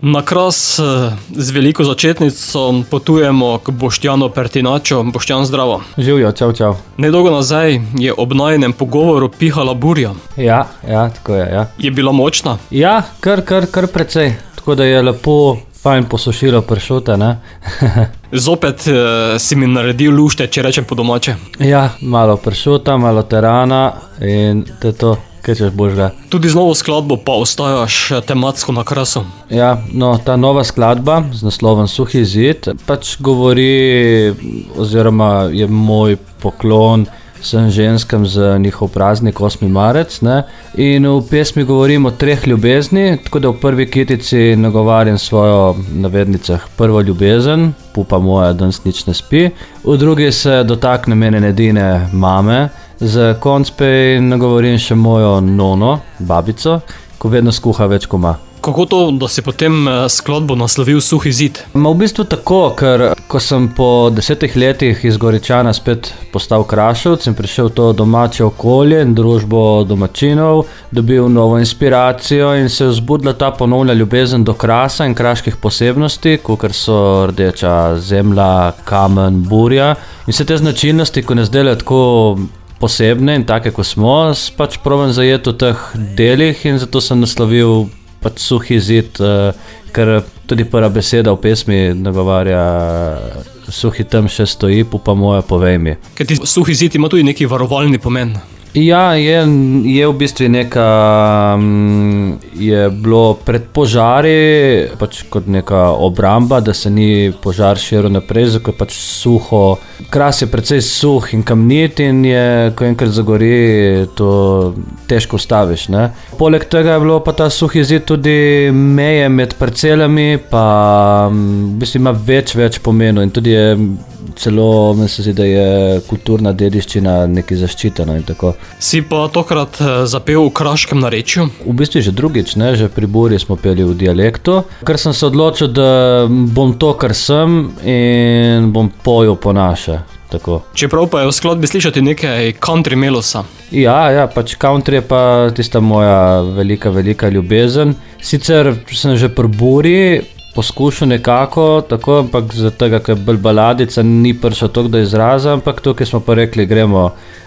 Na Kras z veliko začetnico potujemo k Boštjanu Pertinaču. Boštjan, zdravo. Živjo, čau. Nedolgo nazaj je ob najinem pogovoru pihala burja. Ja, tako je, ja. Je bila močna? Ja, kar precej. Tako da je lepo, fajn posušilo pršute, ne? Zopet si mi naredil lušte, če rečem po domače. Ja, malo pršuta, malo terana in to. Kaj češ božga? Tudi z novo skladbo pa ostajaš tematsko na Krasu. Ja, no, ta nova skladba z naslovom Suhi zid pač govori, oziroma je moj poklon vsem ženskam za njihov praznik 8. marec, ne? In v pesmi govorim o 3 ljubezni, tako da v prvi kitici nagovarjam svojo, navednicah, prvo ljubezen, pupa moja, danes nič ne spi. V drugi se dotakne mene edine mame. Za konc pa nagovorim še mojo nono, babico, ko vedno skuha več koma. Kako to, da si potem skladbo naslovil Suhi zid? V bistvu tako, ker ko sem po 10 letih iz Goričana spet postal Kraševec in prišel v to domače okolje in družbo domačinov, dobil novo inspiracijo in se je vzbudila ta ponovna ljubezen do Krasa in kraških posebnosti, kakor so rdeča zemlja, kamen, burja. In vse te značilnosti, ko ne zdelajo tako posebne in take, ko smo, pač probam zajeti v teh delih in zato sem naslovil pač Suhi zid, ker tudi prva beseda v pesmi nagovarja suhi tam še stoji, pupa moja, povej mi. Ker ti Suhi zid ima tudi neki varovalni pomen. Ja, je v bistvu neka, je bilo pred požari, pač kot neka obramba, da se ni požar širil naprej, zato je pač suho. Kras je precej suh in kamnit in je, ko enkrat zagori, to težko ustaviš, ne. Poleg tega je bilo pa ta Suhi zid tudi meje med parcelami, pa v bistvu ima več pomenov in tudi je celo, meni se zdi, da je kulturna dediščina nekaj zaščitena in tako. Si pa tokrat zapel v kraškem narečju? V bistvu že drugič, ne, že pri burji smo peli v dialektu, ker sem se odločil, da bom to, kar sem in bom pojel po naše. Tako. Čeprav pa je v skladbi slišati nekaj country melosa. Ja, pač country je pa tista moja velika ljubezen. Sicer sem že pri burji poskušal nekako, tako, ampak zaradi tega, ker bolj baladica ni prišel toliko do izraza, ampak tukaj smo pa rekli, gremo,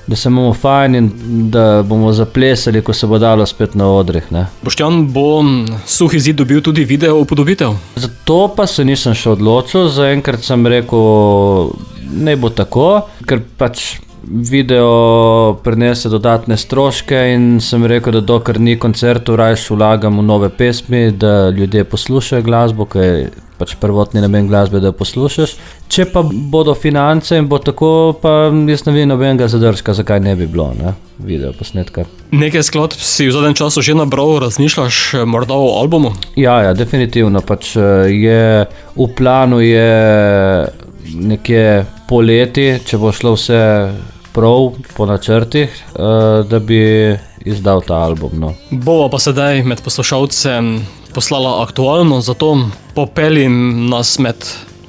da se imamo fajn in da bomo zaplesali, ko se bo dalo spet na odrih, ne. Boštjan, bo Suhi zid dobil tudi video upodobitev? Zato pa se nisem še odločil, zaenkrat sem rekel, ne bo tako, ker pač video prinese dodatne stroške in sem rekel, da dokler ni koncertov, rajš vlagam v nove pesmi, da ljudje poslušajo glasbo, ker je pač prvotni namen glasbe, da jo poslušaš. Če pa bodo finance in bo tako, pa jaz ne vidim nobenega zadržka, zakaj ne bi bilo, ne, video posnetka. Nekaj skladb si v zadnjem času že nabral, razmišljaš morda o albumu? Ja, definitivno, pač je v planu je nekje poleti, če bo šlo vse prav po načrtih, da bi izdal ta album, no. Bova pa sedaj med poslušalcem poslala aktualno, zato popeli nas med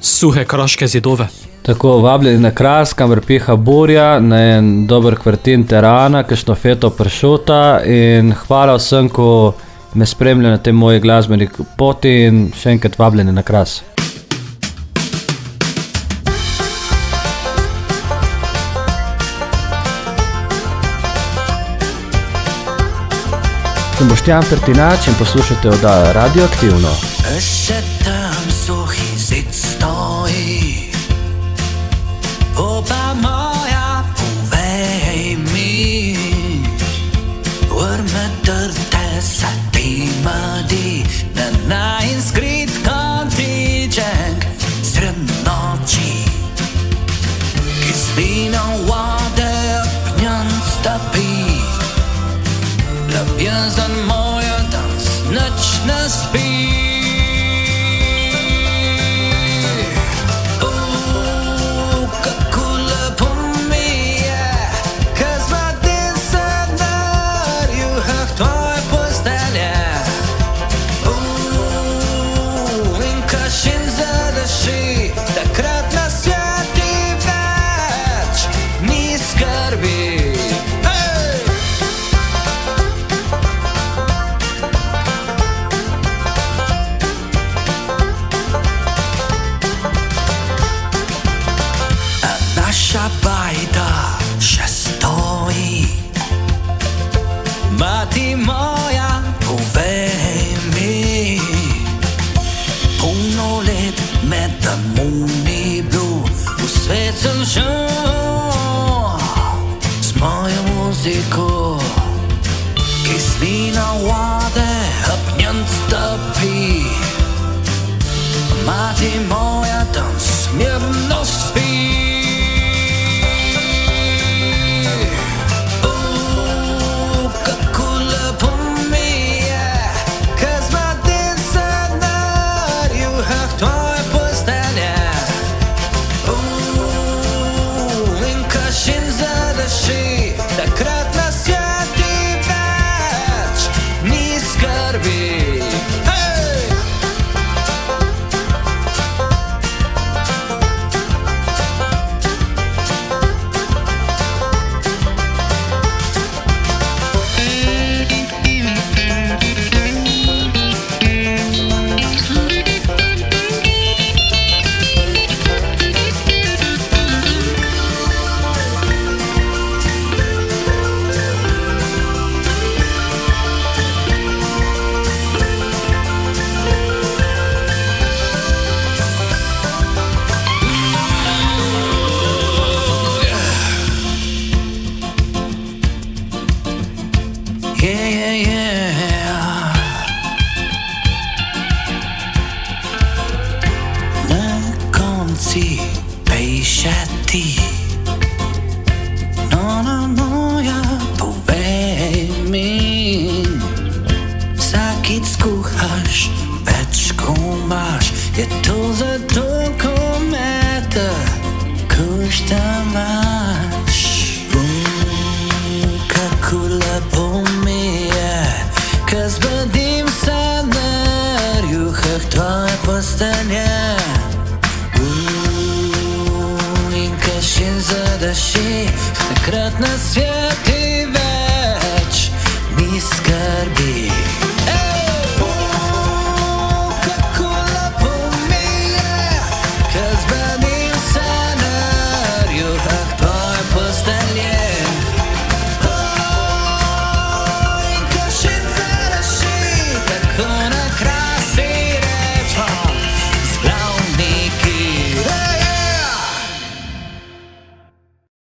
suhe kraške zidove. Tako, vabljeni na Kras, kamor piha burja, na en dober kvartin terana, kakšno feto pršuta in hvala vsem, ko me spremlja na tej moji glasbeni poti in še enkrat vabljeni na Kras. Sem Boštjan Pertinač in poslušate oddajo Radioaktivno. Še tam suhi zid stoji, pupa moja, povej mi, vrme drte sa ti mladi, na najin skrit kontiček sred noči, ki spino vode pnjan stapi. Ljubezen moja danes nič ne spi. Kako lepo mi je, ko zmatim se na rjuhah tvoje postelje. srcem žal z mojo muziko. Kislina vode, apnjant topi. Mati moja tam smirno spi. Kako lepo mi je, kad zmatim se na rjuhah tvoje postelje. In kašin zadaši, takrat na sveti več ni skrbi. Hej! Yeah. Na konci piše ti. No, moja, povej mi. Vsakič skuhaš, več ko imaš. Je to zato, ko mete, koš tam imaš. Kako lepo mi je, kad zbudim se na rjuhah tvoje postelje. In kašin zadaši, takrat na svet